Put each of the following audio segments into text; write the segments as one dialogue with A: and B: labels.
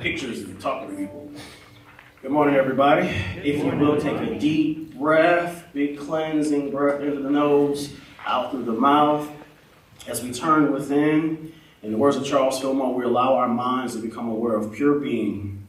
A: pictures and talking to people. Good morning, everybody. If you will, take a deep breath, big cleansing breath into the nose, out through the mouth. As we turn within, in the words of Charles Fillmore, we allow our minds to become aware of pure being.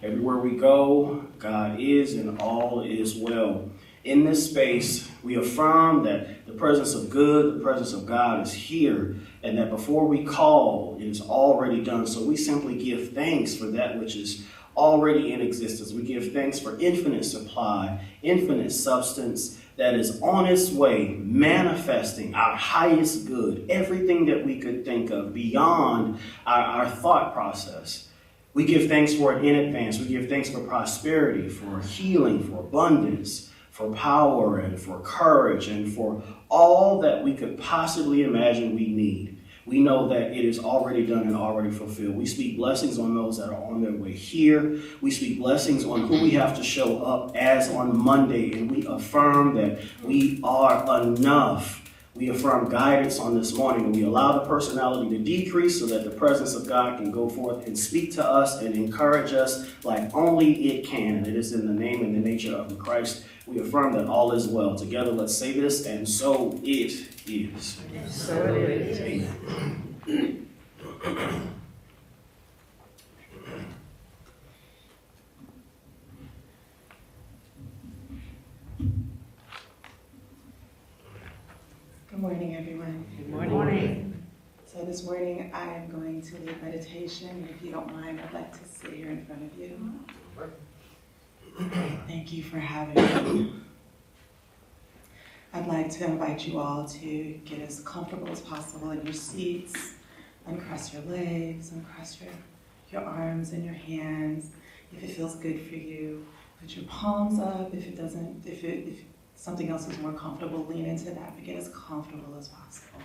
A: Everywhere we go, God is and all is well. In this space, we affirm that the presence of good, the presence of God is here, and that before we call, it is already done. So we simply give thanks for that which is already in existence. We give thanks for infinite supply, infinite substance that is on its way, manifesting our highest good, everything that we could think of beyond our thought process. We give thanks for it in advance. We give thanks for prosperity, for healing, for abundance, for power, and for courage, and for all that we could possibly imagine we need. We know that it is already done and already fulfilled. We speak blessings on those that are on their way here. We speak blessings on who we have to show up as on Monday, and we affirm that we are enough. We affirm guidance on this morning, and we allow the personality to decrease so that the presence of God can go forth and speak to us and encourage us like only it can. And it is in the name and the nature of Christ. We affirm that all is well. Together, let's say this, and so it is.
B: So it is.
A: Amen.
B: Good morning, everyone.
C: Good morning.
B: So this morning I am going to lead meditation. If you don't mind, I'd like to sit here in front of you. Thank you for having me. I'd like to invite you all to get as comfortable as possible in your seats. Uncross your legs, uncross your arms and your hands. If it feels good for you, put your palms up. If something else is more comfortable, lean into that, but get as comfortable as possible.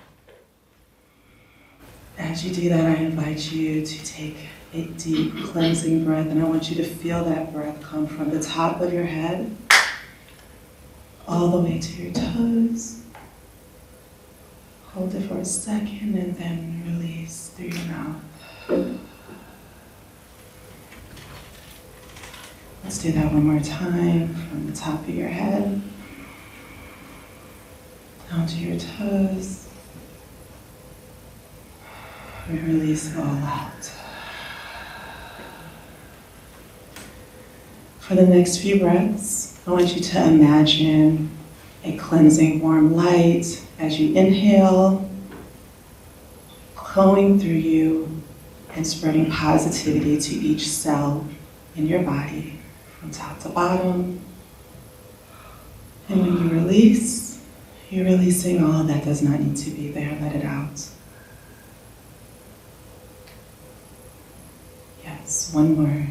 B: As you do that, I invite you to take a deep cleansing breath, and I want you to feel that breath come from the top of your head all the way to your toes. Hold it for a second and then release through your mouth. Let's do that one more time from the top of your head down to your toes. And release it all out. For the next few breaths, I want you to imagine a cleansing warm light as you inhale, flowing through you and spreading positivity to each cell in your body from top to bottom. And when you release, you're releasing all that does not need to be there. Let it out. Yes, one more.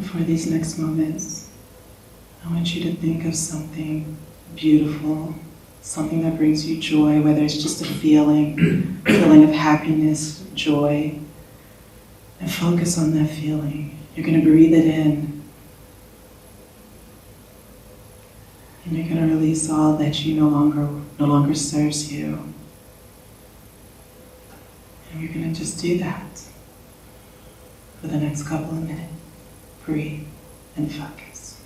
B: For these next moments, I want you to think of something beautiful, something that brings you joy, whether it's just a feeling of happiness, joy, and focus on that feeling. You're going to breathe it in, and you're going to release all that you no longer serves you. And you're going to just do that for the next couple of minutes. Breathe and focus.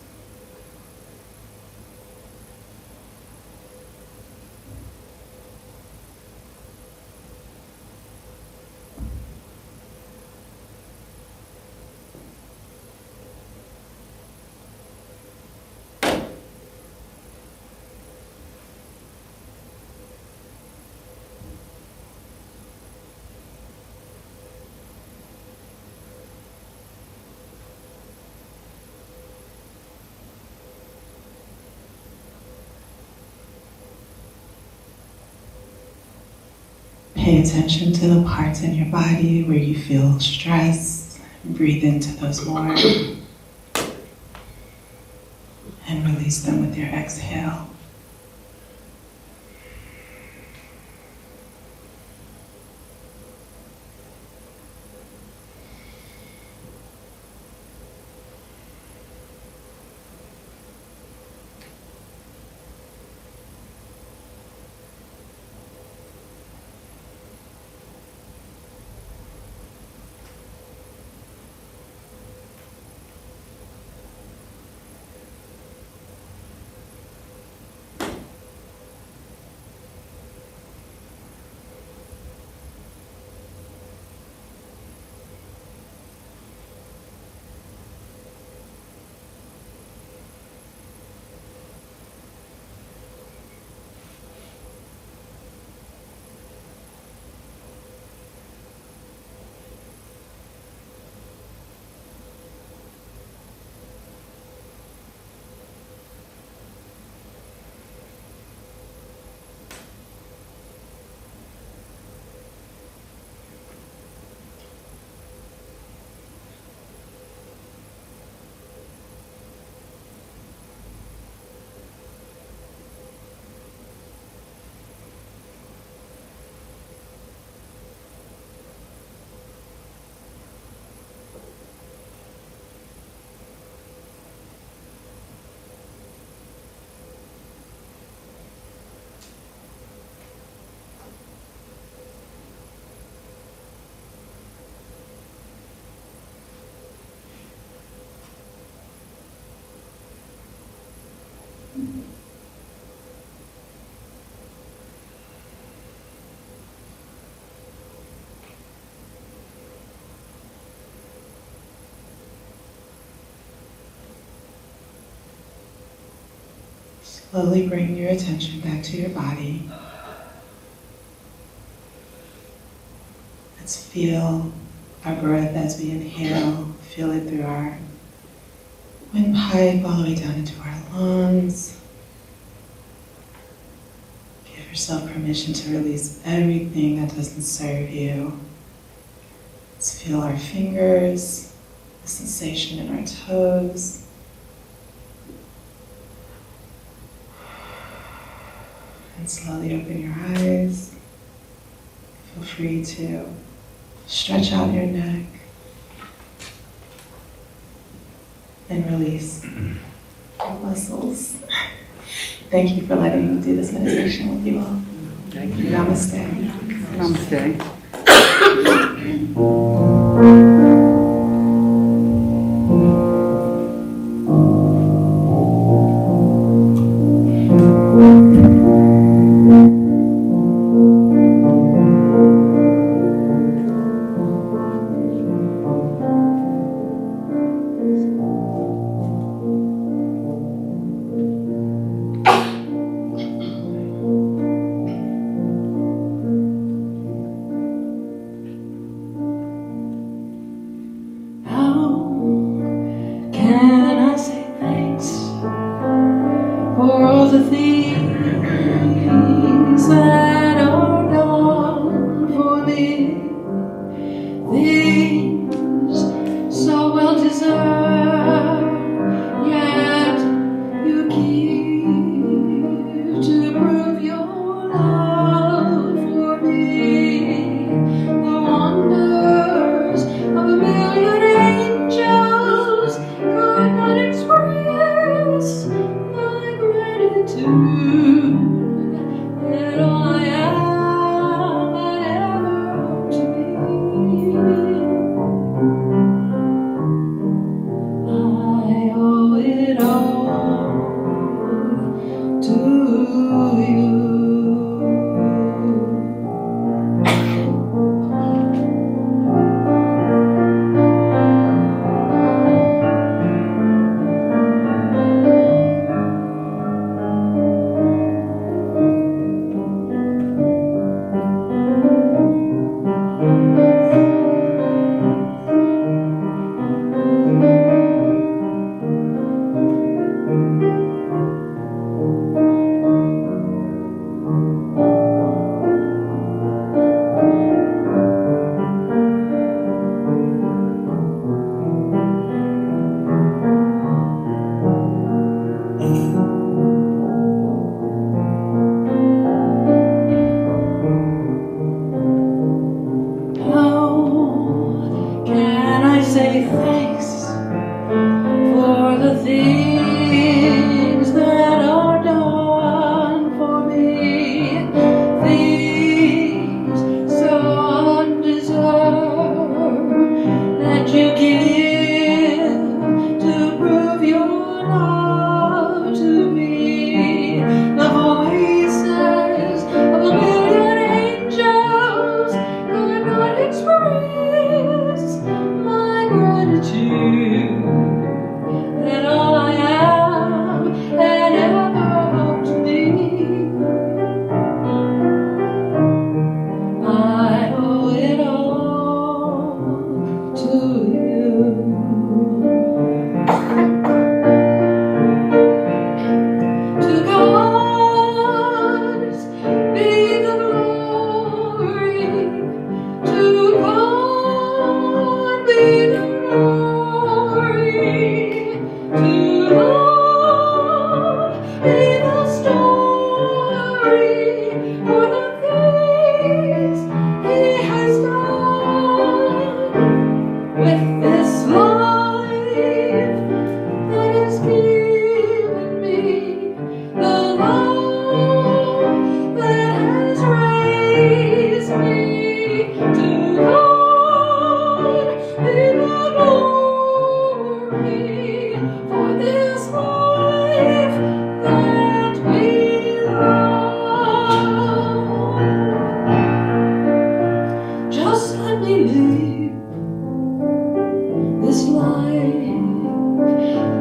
B: Pay attention to the parts in your body where you feel stress. Breathe into those more. And release them with your exhale. Slowly bring your attention back to your body. Let's feel our breath as we inhale. Feel it through our windpipe all the way down into our lungs. Give yourself permission to release everything that doesn't serve you. Let's feel our fingers, the sensation in our toes. And slowly open your eyes. Feel free to stretch out your neck and release your muscles. Thank you for letting me do this meditation with you all.
C: Thank you.
B: Namaste.
C: Namaste.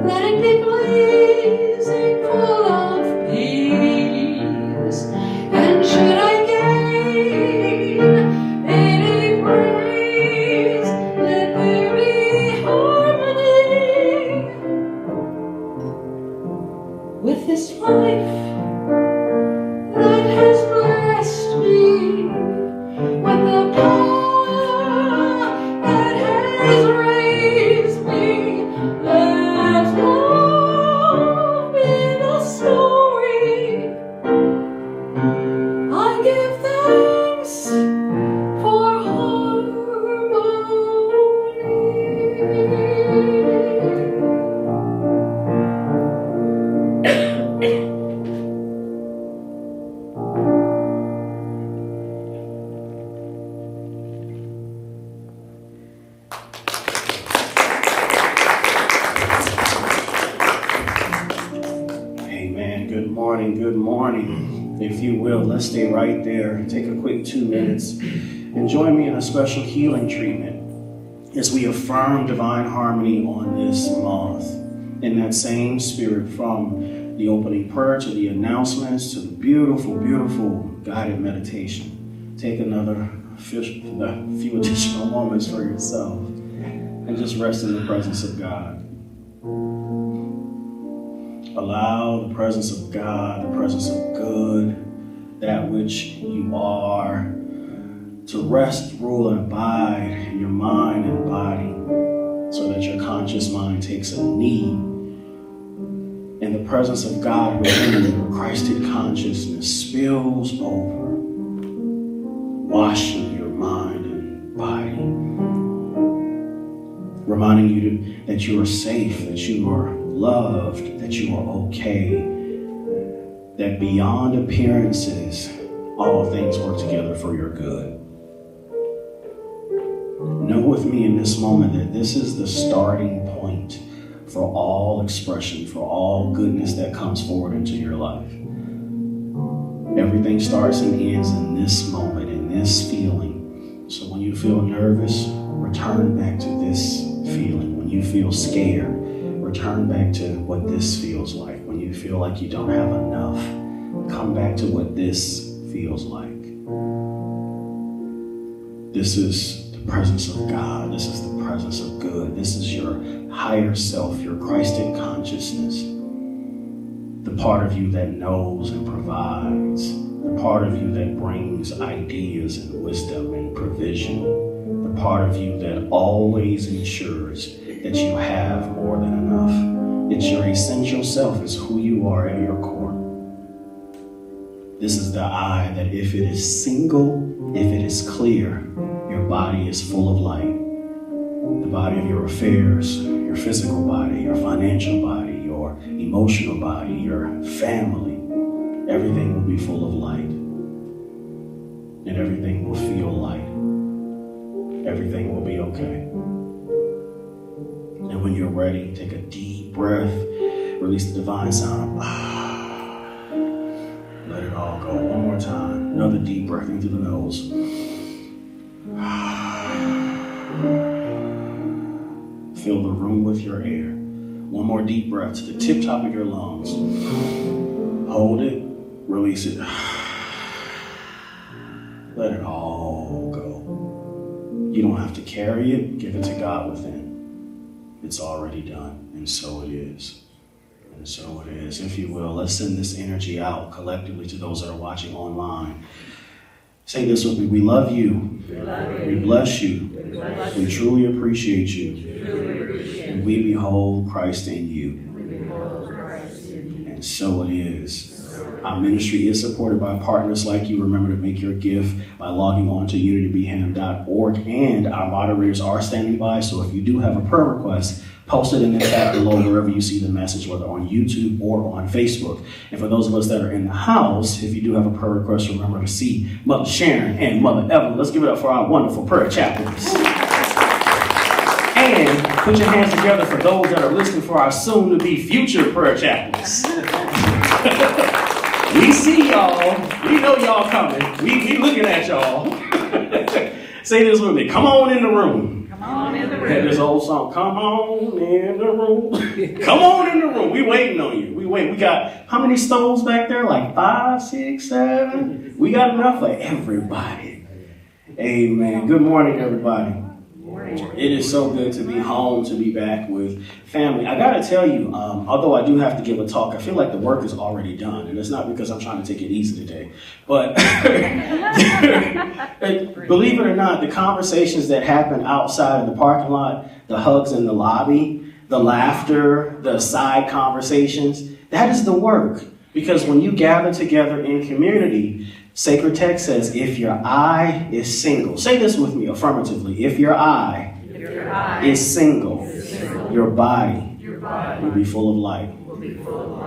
D: Let it be pleasing, full of peace.
A: good morning. If you will, let's stay right there. Take a quick 2 minutes and join me in a special healing treatment as we affirm divine harmony on this month. In that same spirit, from the opening prayer to the announcements to the beautiful, beautiful guided meditation. Take another few additional moments for yourself and just rest in the presence of God. Allow the presence of God, the presence of good, that which you are, to rest, rule, and abide in your mind and body so that your conscious mind takes a knee and the presence of God within your Christed consciousness spills over, washing your mind and body, reminding you that you are safe, that you are loved, that you are okay, that beyond appearances, all things work together for your good. Know with me in this moment that this is the starting point for all expression, for all goodness that comes forward into your life. Everything starts and ends in this moment, in this feeling. So when you feel nervous, return back to this feeling. When you feel scared, return back to what this feels like. When you feel like you don't have enough, come back to what this feels like. This is the presence of God. This is the presence of good. This is your higher self, your Christed consciousness. The part of you that knows and provides. The part of you that brings ideas and wisdom and provision. The part of you that always ensures that you have more than enough. It's your essential self. It's who you are at your core. This is the I that if it is single, if it is clear, your body is full of light. The body of your affairs, your physical body, your financial body, your emotional body, your family, everything will be full of light. And everything will feel light. Everything will be okay. And when you're ready, take a deep breath, release the divine sound. Let it all go. One more time. Another deep breath in through the nose. Fill the room with your air. One more deep breath to the tip top of your lungs. Hold it, release it. Let it all go. You don't have to carry it. Give it to God within. It's already done, and so it is. And so it is. If you will, let's send this energy out collectively to those that are watching online. Say this with me. We love you. We bless you. We truly appreciate you. And we behold Christ in you. And so it is. Our ministry is supported by partners like you. Remember to make your gift by logging on to unitybham.org. And our moderators are standing by. So if you do have a prayer request, post it in the chat below wherever you see the message, whether on YouTube or on Facebook. And for those of us that are in the house, if you do have a prayer request, remember to see Mother Sharon and Mother Evelyn. Let's give it up for our wonderful prayer chaplains. And put your hands together for those that are listening for our soon-to-be future prayer chaplains. We see y'all. We know y'all coming. We looking at y'all. Say this with me. Come on in the room.
D: Come on in the room.
A: This old song. Come on in the room. Come on in the room. We waiting on you. We wait. We got how many stoves back there? Like 5, 6, 7. We got enough for everybody. Amen. Good morning, everybody. It is so good to be home, to be back with family. I got to tell you, although I do have to give a talk, I feel like the work is already done. And it's not because I'm trying to take it easy today. But believe it or not, the conversations that happen outside of the parking lot, the hugs in the lobby, the laughter, the side conversations, that is the work. Because when you gather together in community, sacred text says, if your eye is single, say this with me affirmatively, if your eye is single, your body will be full of light.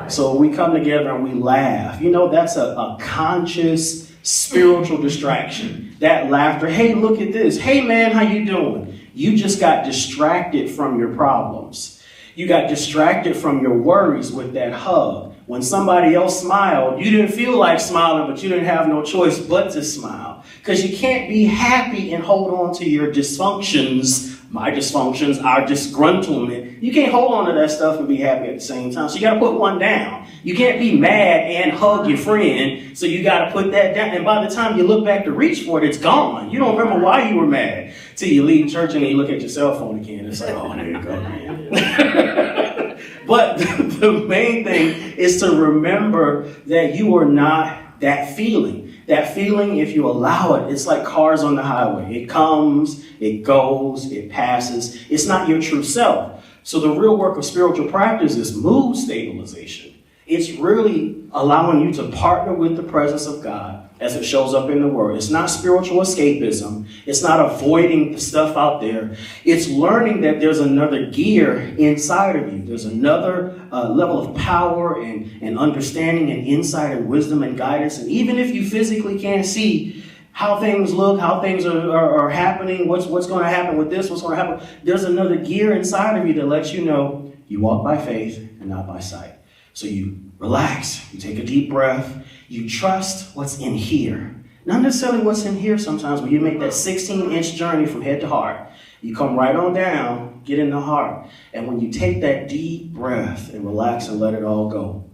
A: So we come together and we laugh. You know, that's a conscious spiritual distraction. That laughter, hey, look at this. Hey, man, how you doing? You just got distracted from your problems. You got distracted from your worries with that hug. When somebody else smiled, you didn't feel like smiling, but you didn't have no choice but to smile. Because you can't be happy and hold on to your dysfunctions, my dysfunctions, our disgruntlement. You can't hold on to that stuff and be happy at the same time. So you got to put one down. You can't be mad and hug your friend, so you got to put that down. And by the time you look back to reach for it, it's gone. You don't remember why you were mad till you leave church and then you look at your cell phone again. It's like, oh, there you go, man. But the main thing is to remember that you are not that feeling. That feeling, if you allow it, it's like cars on the highway. It comes, it goes, it passes. It's not your true self. So the real work of spiritual practice is mood stabilization. It's really allowing you to partner with the presence of God as it shows up in the Word. It's not spiritual escapism. It's not avoiding the stuff out there. It's learning that there's another gear inside of you. There's another level of power and understanding and insight and wisdom and guidance. And even if you physically can't see how things look, how things are happening, what's going to happen with this, what's going to happen, there's another gear inside of you that lets you know you walk by faith and not by sight. So you relax, you take a deep breath, you trust what's in here. Not necessarily what's in here sometimes, when you make that 16-inch journey from head to heart. You come right on down, get in the heart. And when you take that deep breath and relax and let it all go,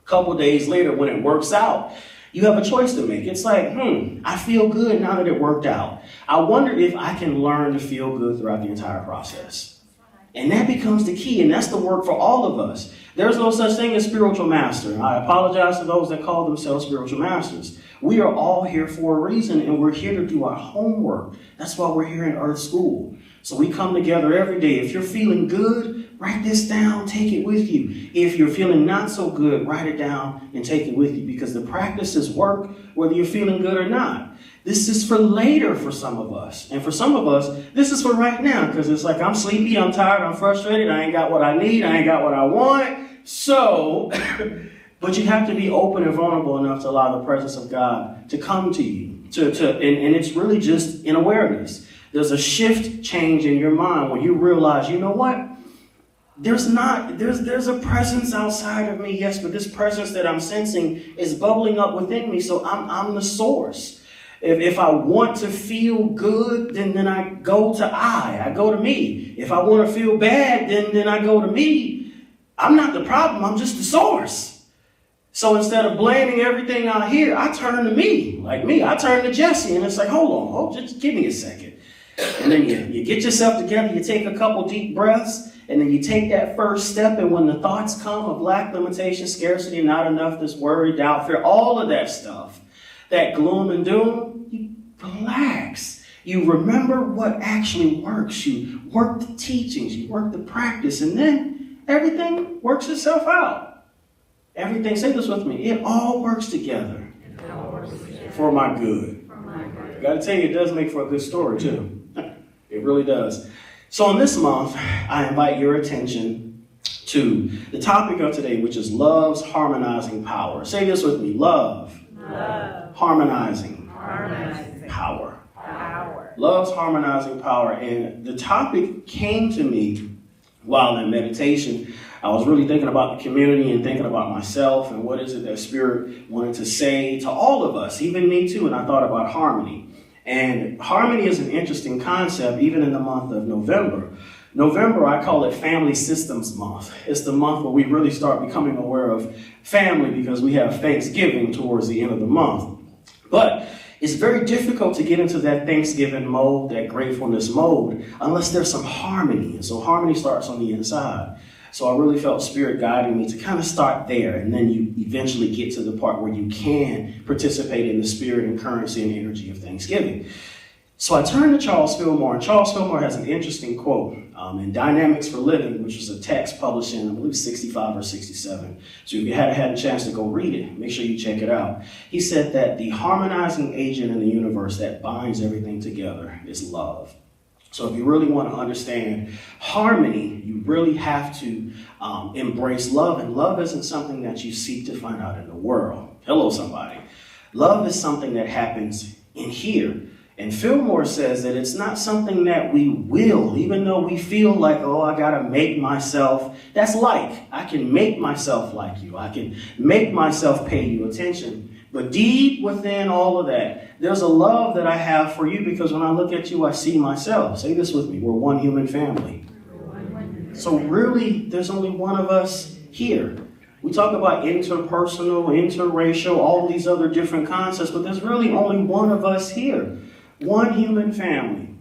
A: a couple days later when it works out, you have a choice to make. It's like, I feel good now that it worked out. I wonder if I can learn to feel good throughout the entire process. And that becomes the key, and that's the work for all of us. There's no such thing as spiritual master. I apologize to those that call themselves spiritual masters. We are all here for a reason, and we're here to do our homework. That's why we're here in Earth School. So we come together every day. If you're feeling good, write this down, take it with you. If you're feeling not so good, write it down and take it with you, because the practices work whether you're feeling good or not. This is for later for some of us. And for some of us, this is for right now, because it's like, I'm sleepy, I'm tired, I'm frustrated, I ain't got what I need, I ain't got what I want. So, but you have to be open and vulnerable enough to allow the presence of God to come to you. And it's really just in awareness. There's a shift change in your mind when you realize, you know what? There's a presence outside of me, yes, but this presence that I'm sensing is bubbling up within me, so I'm the source. If I want to feel good, then I go to I go to me. If I want to feel bad, then I go to me. I'm not the problem, I'm just the source. So instead of blaming everything out here, I turn to me. Like me, I turn to Jesse, and it's like, hold on, just give me a second. And then you get yourself together, you take a couple deep breaths, and then you take that first step, and when the thoughts come of lack, limitation, scarcity, not enough, this worry, doubt, fear, all of that stuff, that gloom and doom, you relax. You remember what actually works. You work the teachings, you work the practice, and then everything works itself out. Everything, say this with me, it all works together for my good. I gotta tell you, it does make for a good story too. It really does. So in this month, I invite your attention to the topic of today, which is love's harmonizing power. Say this with me, love. Harmonizing power. Love's harmonizing power. And the topic came to me while in meditation. I was really thinking about the community and thinking about myself and what is it that Spirit wanted to say to all of us, even me too. And I thought about harmony. And harmony is an interesting concept, even in the month of November. November, I call it Family Systems Month. It's the month where we really start becoming aware of family because we have Thanksgiving towards the end of the month. But it's very difficult to get into that Thanksgiving mode, that gratefulness mode, unless there's some harmony. And so harmony starts on the inside. So I really felt Spirit guiding me to kind of start there, and then you eventually get to the part where you can participate in the spirit and currency and energy of Thanksgiving. So I turned to Charles Fillmore, and Charles Fillmore has an interesting quote in Dynamics for Living, which was a text published in, I believe, 65 or 67. So if you haven't had a chance to go read it, make sure you check it out. He said that the harmonizing agent in the universe that binds everything together is love. So if you really want to understand harmony, you really have to embrace love. And love isn't something that you seek to find out in the world. Hello, somebody. Love is something that happens in here. And Fillmore says that it's not something that we will, even though we feel like, oh, I got to make myself. That's like, I can make myself like you. I can make myself pay you attention. But deep within all of that, there's a love that I have for you because when I look at you, I see myself. Say this with me. We're one human family. So really, there's only one of us here. We talk about interpersonal, interracial, all these other different concepts, but there's really only one of us here. One human family.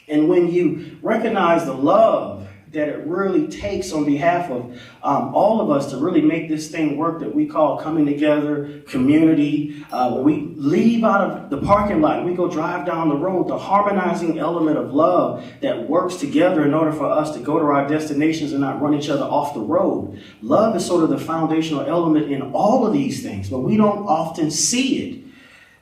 A: And when you recognize the love that it really takes on behalf of all of us to really make this thing work that we call coming together, community, when we leave out of the parking lot and we go drive down the road, the harmonizing element of love that works together in order for us to go to our destinations and not run each other off the road. Love is sort of the foundational element in all of these things, but we don't often see it.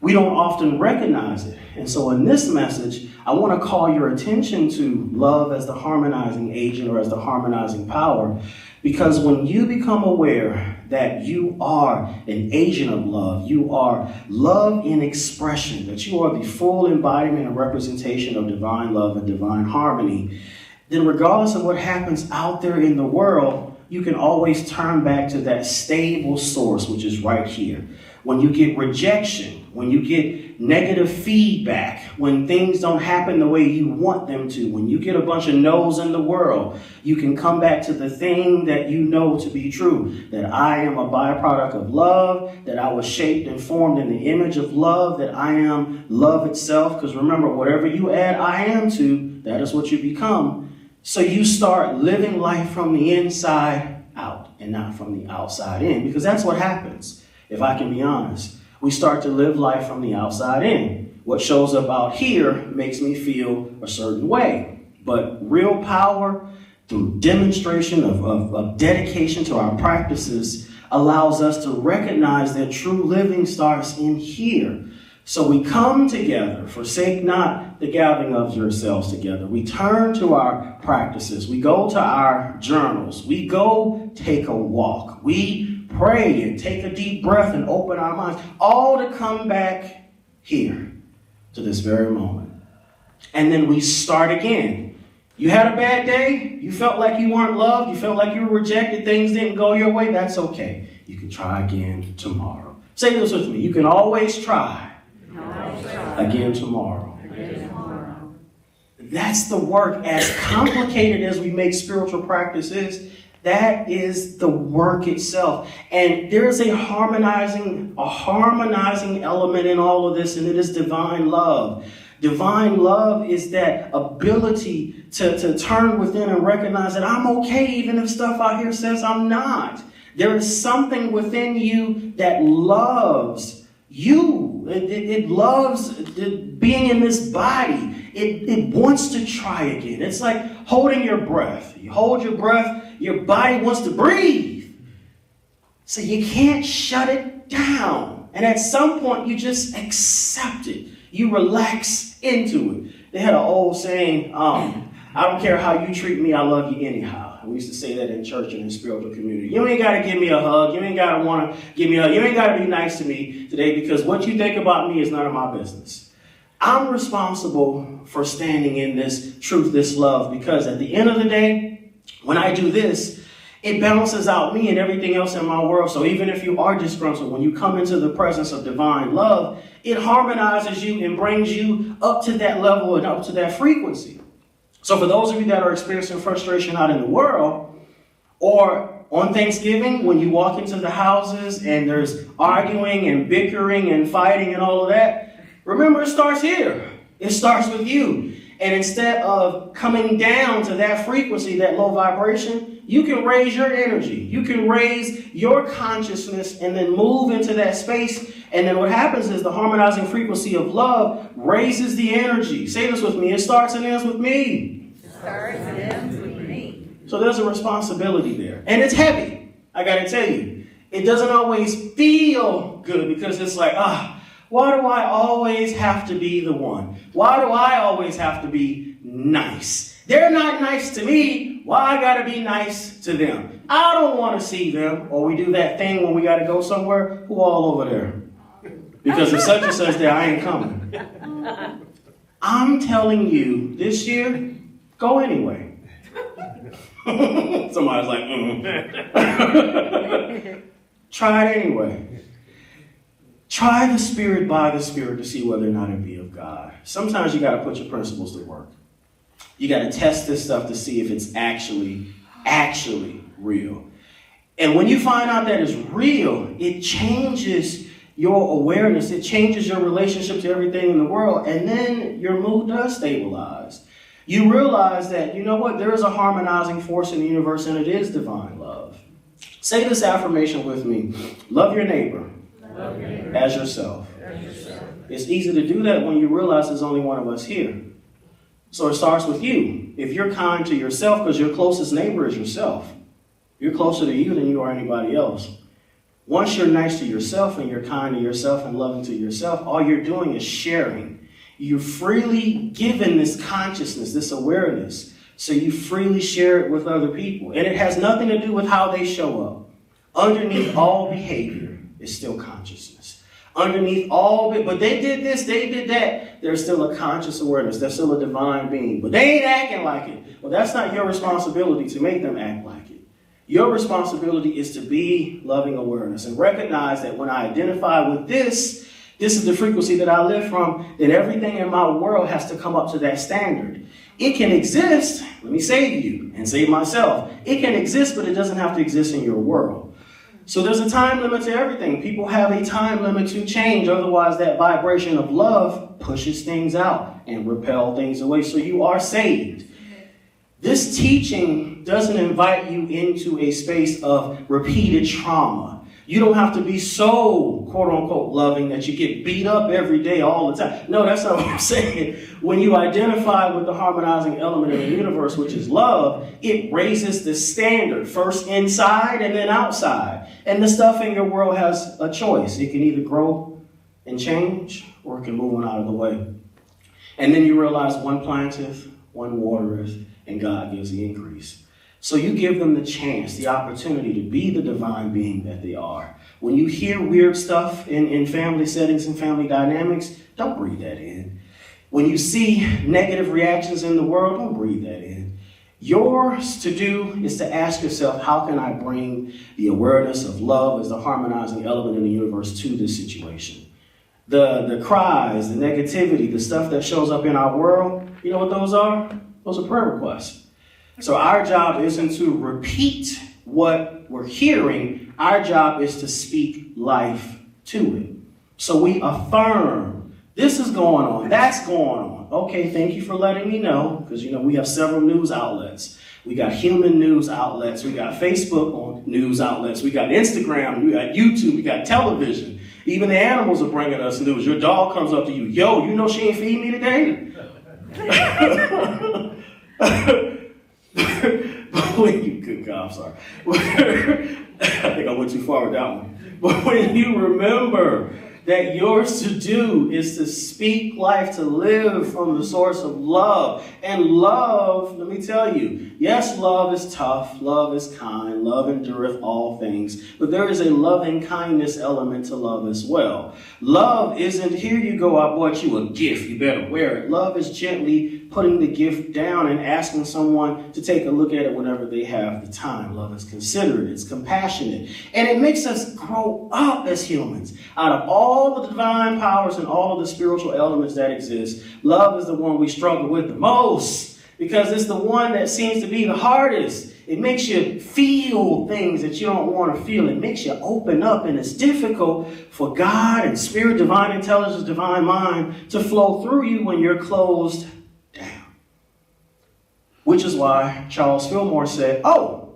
A: We don't often recognize it. And so in this message, I want to call your attention to love as the harmonizing agent or as the harmonizing power, because when you become aware that you are an agent of love, you are love in expression, that you are the full embodiment and representation of divine love and divine harmony, then regardless of what happens out there in the world, you can always turn back to that stable source, which is right here. When you get rejection, when you get negative feedback, when things don't happen the way you want them to, when you get a bunch of no's in the world, you can come back to the thing that you know to be true, that I am a byproduct of love, that I was shaped and formed in the image of love, that I am love itself. Because remember, whatever you add I am to, that is what you become. So you start living life from the inside out and not from the outside in, because that's what happens. If I can be honest, we start to live life from the outside in. What shows up out here makes me feel a certain way. But real power, through demonstration of dedication to our practices, allows us to recognize that true living starts in here. So we come together, forsake not the gathering of yourselves together. We turn to our practices. We go to our journals. We go take a walk. We pray and take a deep breath and open our minds, all to come back here to this very moment. And then we start again. You had a bad day. You felt like you weren't loved. You felt like you were rejected. Things didn't go your way. That's okay. You can try again tomorrow. Say this with me. You can always try again tomorrow. That's the work. As complicated as we make spiritual practice is, that is the work itself. And there is a harmonizing element in all of this, and it is divine love. Divine love is that ability to turn within and recognize that I'm okay even if stuff out here says I'm not. There is something within you that loves you. It loves being in this body. It wants to try again. It's like holding your breath. You hold your breath, your body wants to breathe. So you can't shut it down. And at some point, you just accept it. You relax into it. They had an old saying, I don't care how you treat me, I love you anyhow. We used to say that in church and in spiritual community. You ain't got to give me a hug. You ain't got to want to give me a hug. You ain't got to be nice to me today because what you think about me is none of my business. I'm responsible for standing in this truth, this love, because at the end of the day, when I do this, it balances out me and everything else in my world. So even if you are disgruntled, when you come into the presence of divine love, it harmonizes you and brings you up to that level and up to that frequency. So for those of you that are experiencing frustration out in the world, or on Thanksgiving, when you walk into the houses and there's arguing and bickering and fighting and all of that, remember it starts here. It starts with you. And instead of coming down to that frequency, that low vibration, you can raise your energy. You can raise your consciousness and then move into that space. And then what happens is the harmonizing frequency of love raises the energy. Say this with me. It starts and ends with me.
D: It starts and ends with me.
A: So there's a responsibility there. And it's heavy. I got to tell you. It doesn't always feel good because it's like, why do I always have to be the one? Why do I always have to be nice? They're not nice to me. Why I got to be nice to them? I don't want to see them. Or we do that thing when we got to go somewhere. Who all over there? Because if such and such there, I ain't coming. I'm telling you, this year, go anyway. Somebody's like, Try it anyway. Try the Spirit by the Spirit to see whether or not it be of God. Sometimes you got to put your principles to work. You got to test this stuff to see if it's actually real. And when you find out that it's real, it changes your awareness. It changes your relationship to everything in the world. And then your mood does stabilize. You realize that, you know what, there is a harmonizing force in the universe, and it is divine love. Say this affirmation with me. Love your neighbor, as yourself. It's easy to do that when you realize there's only one of us here. So it starts with you. If you're kind to yourself, because your closest neighbor is yourself, you're closer to you than you are anybody else. Once you're nice to yourself and you're kind to yourself and loving to yourself, all you're doing is sharing. You're freely given this consciousness, this awareness, so you freely share it with other people. And it has nothing to do with how they show up. Underneath all behavior is still consciousness. Underneath all, but they did this, they did that. There's still a conscious awareness. There's still a divine being. But they ain't acting like it. Well, that's not your responsibility to make them act like it. Your responsibility is to be loving awareness and recognize that when I identify with this is the frequency that I live from, then everything in my world has to come up to that standard. It can exist. Let me save you and save myself. It can exist, but it doesn't have to exist in your world. So there's a time limit to everything. People have a time limit to change. Otherwise, that vibration of love pushes things out and repel things away. So you are saved. This teaching doesn't invite you into a space of repeated trauma. You don't have to be so, quote unquote, loving that you get beat up every day all the time. No, that's not what I'm saying. When you identify with the harmonizing element in the universe, which is love, it raises the standard, first inside and then outside. And the stuff in your world has a choice. It can either grow and change, or it can move on out of the way. And then you realize one planteth, one watereth, and God gives the increase. So you give them the chance, the opportunity to be the divine being that they are. When you hear weird stuff in family settings and family dynamics, don't breathe that in. When you see negative reactions in the world, don't breathe that in. Yours to do is to ask yourself, how can I bring the awareness of love as the harmonizing element in the universe to this situation? The cries, the negativity, the stuff that shows up in our world, you know what those are? Those are prayer requests. So our job isn't to repeat what we're hearing. Our job is to speak life to it. So we affirm, this is going on, that's going on. Okay, thank you for letting me know, because we have several news outlets. We got human news outlets. We got Facebook on news outlets. We got Instagram. We got YouTube. We got television. Even the animals are bringing us news. Your dog comes up to you, yo, you know she ain't feed me today? When you, good God, I'm sorry. I think I went too far with that one. But when you remember that yours to do is to speak life, to live from the source of love. And love, let me tell you, yes, love is tough, love is kind, love endureth all things, but there is a loving kindness element to love as well. Love isn't, here you go, I bought you a gift, you better wear it. Love is gently putting the gift down and asking someone to take a look at it whenever they have the time. Love is considerate, it's compassionate, and it makes us grow up as humans. Out of all the divine powers and all of the spiritual elements that exist, love is the one we struggle with the most, because it's the one that seems to be the hardest. It makes you feel things that you don't want to feel. It makes you open up, and it's difficult for God and spirit, divine intelligence, divine mind to flow through you when you're closed down. Which is why Charles Fillmore said, oh,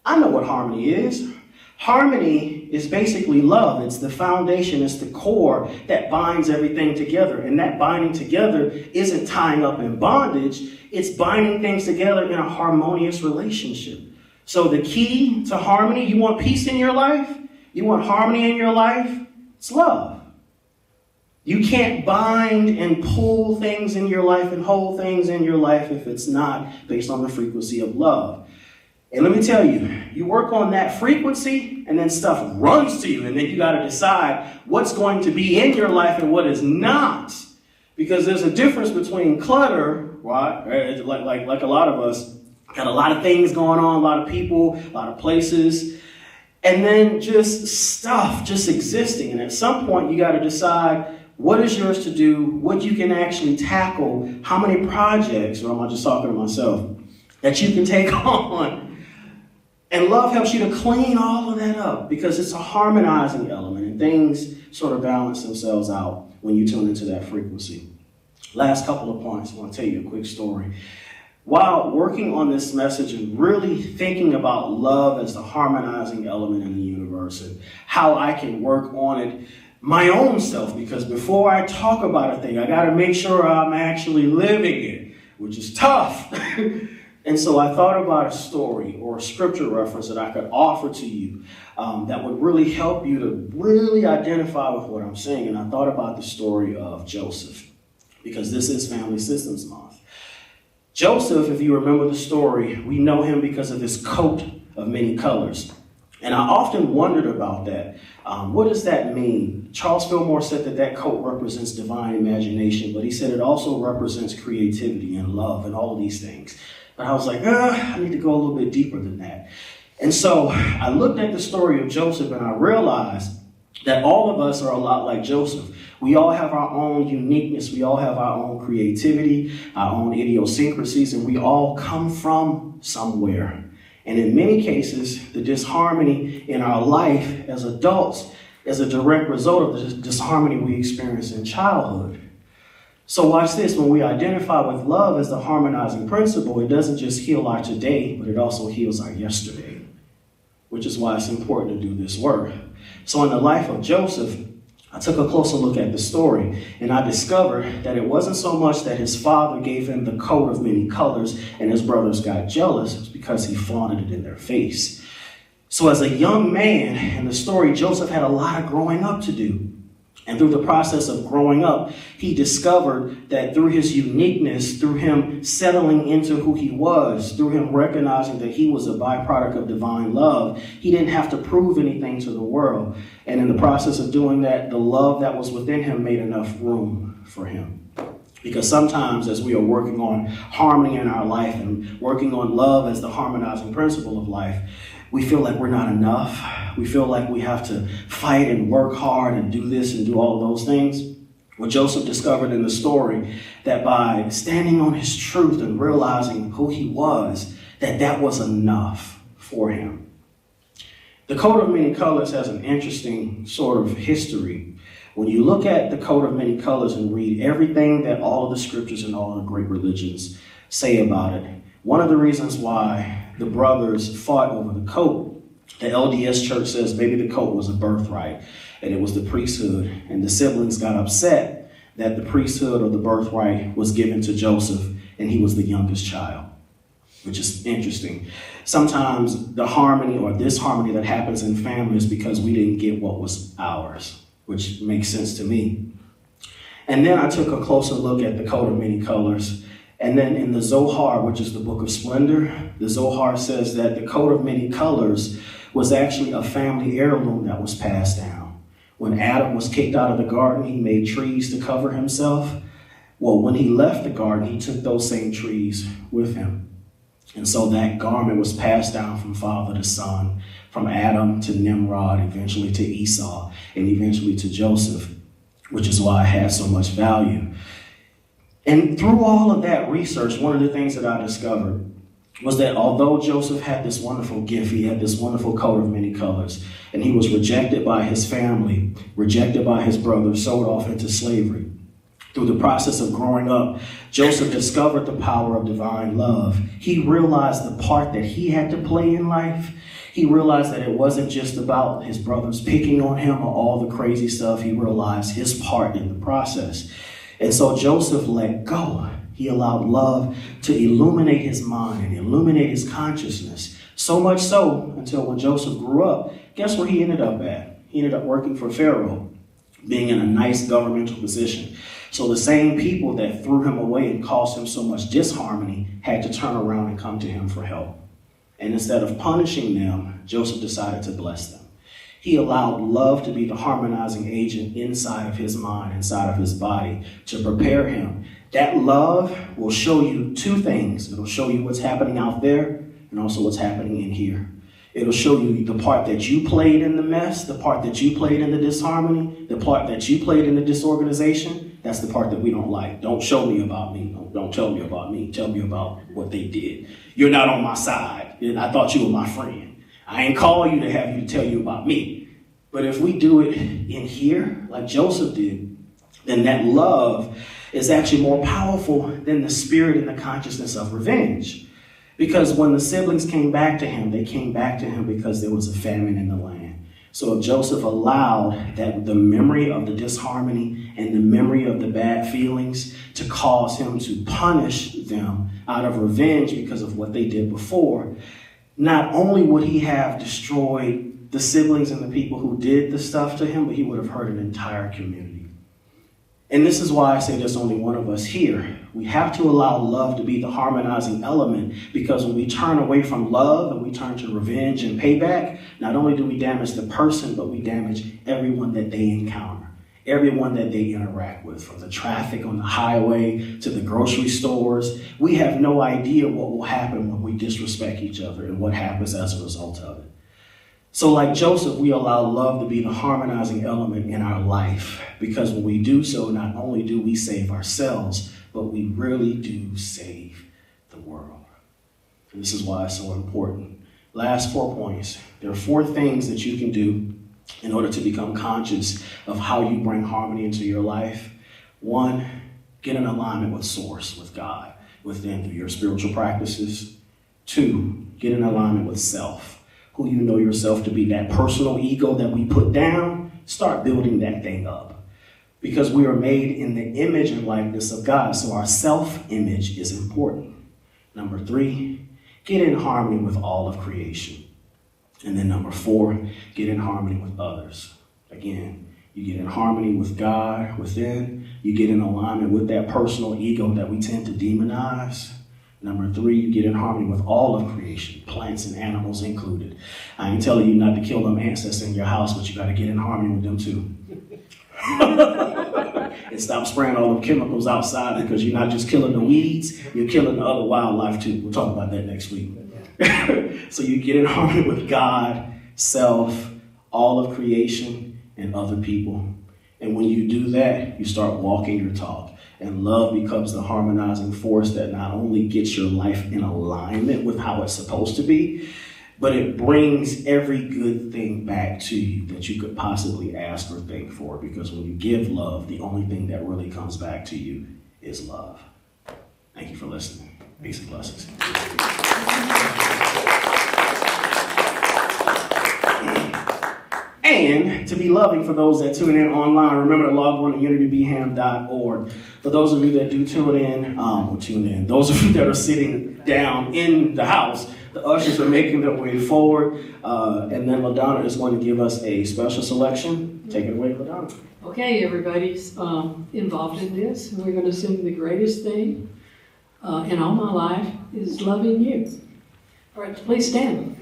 A: I know what harmony is. Harmony is basically love. It's the foundation, it's the core that binds everything together. And that binding together isn't tying up in bondage. It's binding things together in a harmonious relationship. So the key to harmony, you want peace in your life? You want harmony in your life? It's love. You can't bind and pull things in your life and hold things in your life if it's not based on the frequency of love. And let me tell you, you work on that frequency and then stuff runs to you, and then you got to decide what's going to be in your life and what is not. Because there's a difference between clutter, right? Like a lot of us, got a lot of things going on, a lot of people, a lot of places, and then just stuff just existing. And at some point, you got to decide what is yours to do, what you can actually tackle, how many projects, or am I just talking to myself, that you can take on. And love helps you to clean all of that up because it's a harmonizing element and things sort of balance themselves out when you tune into that frequency. Last couple of points, I want to tell you a quick story. While working on this message and really thinking about love as the harmonizing element in the universe and how I can work on it my own self, because before I talk about a thing, I got to make sure I'm actually living it, which is tough. And so I thought about a story or a scripture reference that I could offer to you that would really help you to really identify with what I'm saying. And I thought about the story of Joseph, because this is Family Systems Month. Joseph, if you remember the story, we know him because of his coat of many colors. And I often wondered about that. What does that mean? Charles Fillmore said that coat represents divine imagination, but he said it also represents creativity and love and all of these things. But I was like, I need to go a little bit deeper than that. And so I looked at the story of Joseph and I realized that all of us are a lot like Joseph. We all have our own uniqueness. We all have our own creativity, our own idiosyncrasies, and we all come from somewhere. And in many cases, the disharmony in our life as adults is a direct result of the disharmony we experience in childhood. So watch this. When we identify with love as the harmonizing principle, it doesn't just heal our today, but it also heals our yesterday, which is why it's important to do this work. So in the life of Joseph, I took a closer look at the story, and I discovered that it wasn't so much that his father gave him the coat of many colors and his brothers got jealous. It was because he flaunted it in their face. So as a young man in the story, Joseph had a lot of growing up to do. And through the process of growing up, he discovered that through his uniqueness, through him settling into who he was, through him recognizing that he was a byproduct of divine love, he didn't have to prove anything to the world. And in the process of doing that, the love that was within him made enough room for him. Because sometimes as we are working on harmony in our life and working on love as the harmonizing principle of life, we feel like we're not enough. We feel like we have to fight and work hard and do this and do all of those things. Well, Joseph discovered in the story that by standing on his truth and realizing who he was, that was enough for him. The coat of many colors has an interesting sort of history. When you look at the coat of many colors and read everything that all of the scriptures and all of the great religions say about it, one of the reasons why the brothers fought over the coat, the LDS church says maybe the coat was a birthright and it was the priesthood, and the siblings got upset that the priesthood or the birthright was given to Joseph and he was the youngest child, which is interesting. Sometimes the harmony or disharmony that happens in families is because we didn't get what was ours, which makes sense to me. And then I took a closer look at the coat of many colors. And then in the Zohar, which is the book of splendor, the Zohar says that the coat of many colors was actually a family heirloom that was passed down. When Adam was kicked out of the garden, he made trees to cover himself. Well, when he left the garden, he took those same trees with him. And so that garment was passed down from father to son, from Adam to Nimrod, eventually to Esau, and eventually to Joseph, which is why it has so much value. And through all of that research, one of the things that I discovered was that although Joseph had this wonderful gift, he had this wonderful coat of many colors, and he was rejected by his family, rejected by his brothers, sold off into slavery. Through the process of growing up, Joseph discovered the power of divine love. He realized the part that he had to play in life. He realized that it wasn't just about his brothers picking on him or all the crazy stuff. He realized his part in the process. And so Joseph let go. He allowed love to illuminate his mind and illuminate his consciousness. So much so until when Joseph grew up, guess where he ended up at? He ended up working for Pharaoh, being in a nice governmental position. So the same people that threw him away and caused him so much disharmony had to turn around and come to him for help. And instead of punishing them, Joseph decided to bless them. He allowed love to be the harmonizing agent inside of his mind, inside of his body, to prepare him. That love will show you two things. It'll show you what's happening out there and also what's happening in here. It'll show you the part that you played in the mess, the part that you played in the disharmony, the part that you played in the disorganization. That's the part that we don't like. Don't show me about me. Don't tell me about me. Tell me about what they did. You're not on my side. I thought you were my friend. I ain't call you to have you to tell you about me. But if we do it in here, like Joseph did, then that love is actually more powerful than the spirit and the consciousness of revenge. Because when the siblings came back to him, they came back to him because there was a famine in the land. So if Joseph allowed that the memory of the disharmony and the memory of the bad feelings to cause him to punish them out of revenge because of what they did before, not only would he have destroyed the siblings and the people who did the stuff to him, but he would have hurt an entire community. And this is why I say there's only one of us here. We have to allow love to be the harmonizing element, because when we turn away from love and we turn to revenge and payback, not only do we damage the person, but we damage everyone that they encounter, everyone that they interact with, from the traffic on the highway to the grocery stores. We have no idea what will happen when we disrespect each other and what happens as a result of it. So like Joseph, we allow love to be the harmonizing element in our life, because when we do so, not only do we save ourselves, but we really do save the world. And this is why it's so important. Last 4 points. There are 4 things that you can do in order to become conscious of how you bring harmony into your life. 1, get in alignment with Source, with God, within through your spiritual practices. 2, get in alignment with self. Who you know yourself to be, that personal ego that we put down, start building that thing up. Because we are made in the image and likeness of God, so our self-image is important. Number 3, get in harmony with all of creation. And then number 4, get in harmony with others. Again, you get in harmony with God within, you get in alignment with that personal ego that we tend to demonize. Number 3, you get in harmony with all of creation, plants and animals included. I ain't telling you not to kill them ancestors in your house, but you got to get in harmony with them too. And stop spraying all the chemicals outside, because you're not just killing the weeds, you're killing the other wildlife too. We'll talk about that next week. So you get in harmony with God, self, all of creation, and other people. And when you do that, you start walking your talk. And love becomes the harmonizing force that not only gets your life in alignment with how it's supposed to be, but it brings every good thing back to you that you could possibly ask or think for. Because when you give love, the only thing that really comes back to you is love. Thank you for listening. Peace and blessings. And to be loving for those that tune in online, remember to log on to unitybham.org. For those of you that do tune in, those of you that are sitting down in the house, the ushers are making their way forward, and then LaDonna is going to give us a special selection. Take it away, LaDonna.
E: Okay, everybody's involved in this, and we're going to sing The Greatest Thing in All My Life is Loving You. All right, please stand.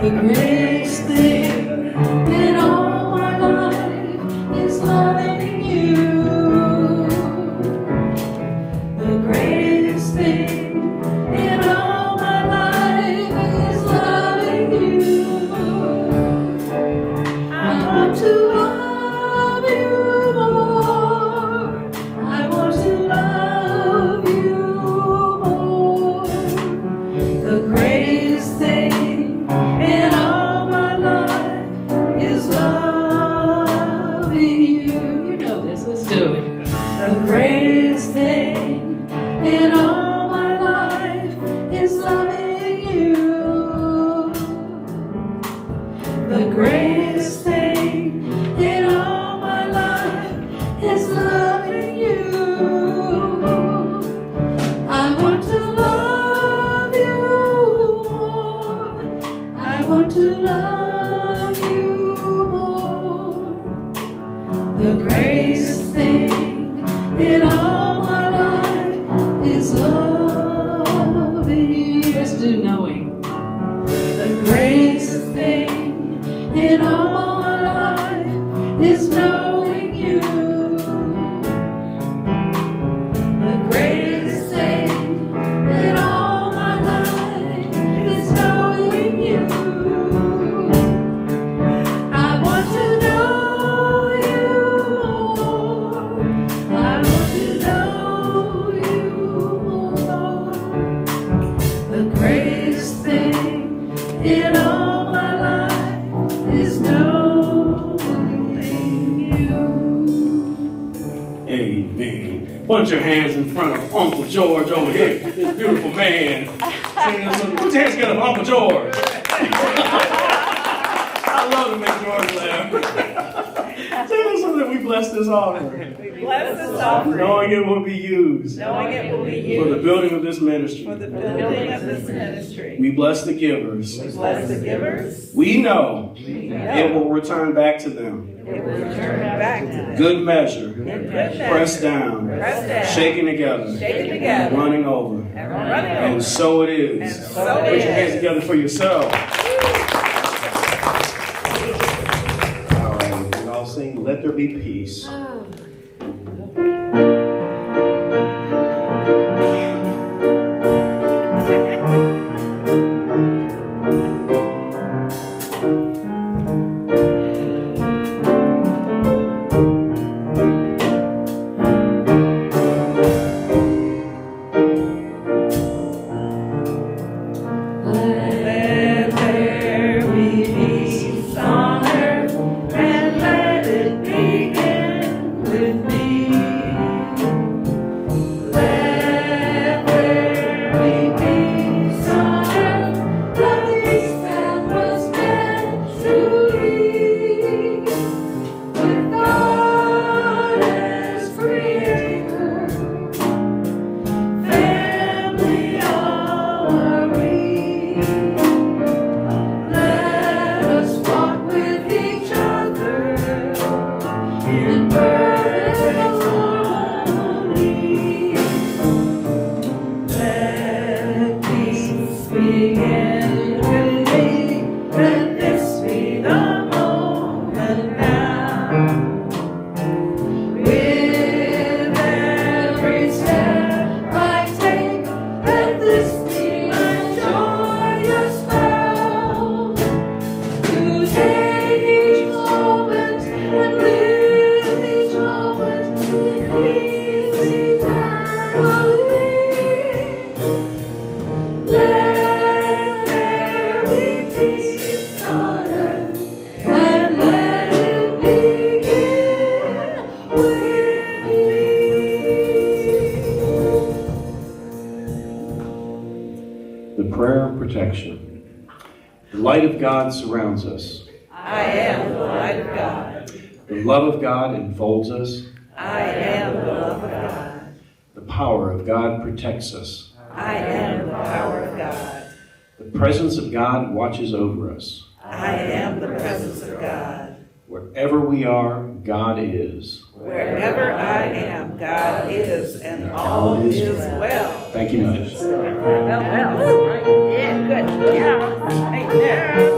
E: The greatest thing in all my life is loving you. The greatest thing in all my life is loving you. I want to love you more. I want to love you more. The greatest thing in all my life
B: The greatest thing in all my life is loving you. I want to love you more. I want to love you more. The greatest thing in all my life is loving you.
E: Let's do knowing.
B: The greatest thing in all my life is knowing you. The greatest thing in all my life is knowing you. I want to know you more. I want to know you more. The greatest thing in all my life is knowing you.
A: Amen. Put your hands in front of Uncle George over here, this beautiful man. Put your hands together for Uncle George. I love to make George laugh. Tell us something, we bless this offering.
D: Bless this offering.
A: Knowing it will be used
D: Knowing it will be
A: for the
D: used
A: building of this ministry.
D: for the building of this ministry.
A: We bless the givers.
D: Bless the givers.
A: We know
D: We
A: it
D: know
A: will return back to them.
D: it will return back to them.
A: Good measure,
D: In good measure.
A: pressed down,
D: Pressed down.
A: shaken together,
D: Shaken together.
A: running over.
D: And running
A: And
D: over.
A: so it is.
D: And so
A: Put
D: it
A: your hands
D: is.
A: together for yourself.
F: All right, we can all sing Let There Be Peace.
B: Let there be peace on earth, and let it begin with me. Let there be peace on earth, the peace that was meant to be. With God as creator, family all are we. Let us walk with each other in perfect harmony. Let peace begin with me. Let this be the moment now. With every step I take, let this be my joyous vow. To take each moment and live each moment with peace eternally. Let there be peace on earth, and let it begin with me.
F: The prayer of protection. The light of God surrounds us.
D: I am the light of God.
F: The love of God enfolds us.
D: I am the love of God.
F: The power of God protects us.
D: I am the power of God.
F: The presence of God watches over us.
D: I am the presence of God.
F: Wherever we are, God is.
D: Wherever I am, God is, and all is well.
F: Thank you much.
D: Well, yeah, good. Yeah. Right there.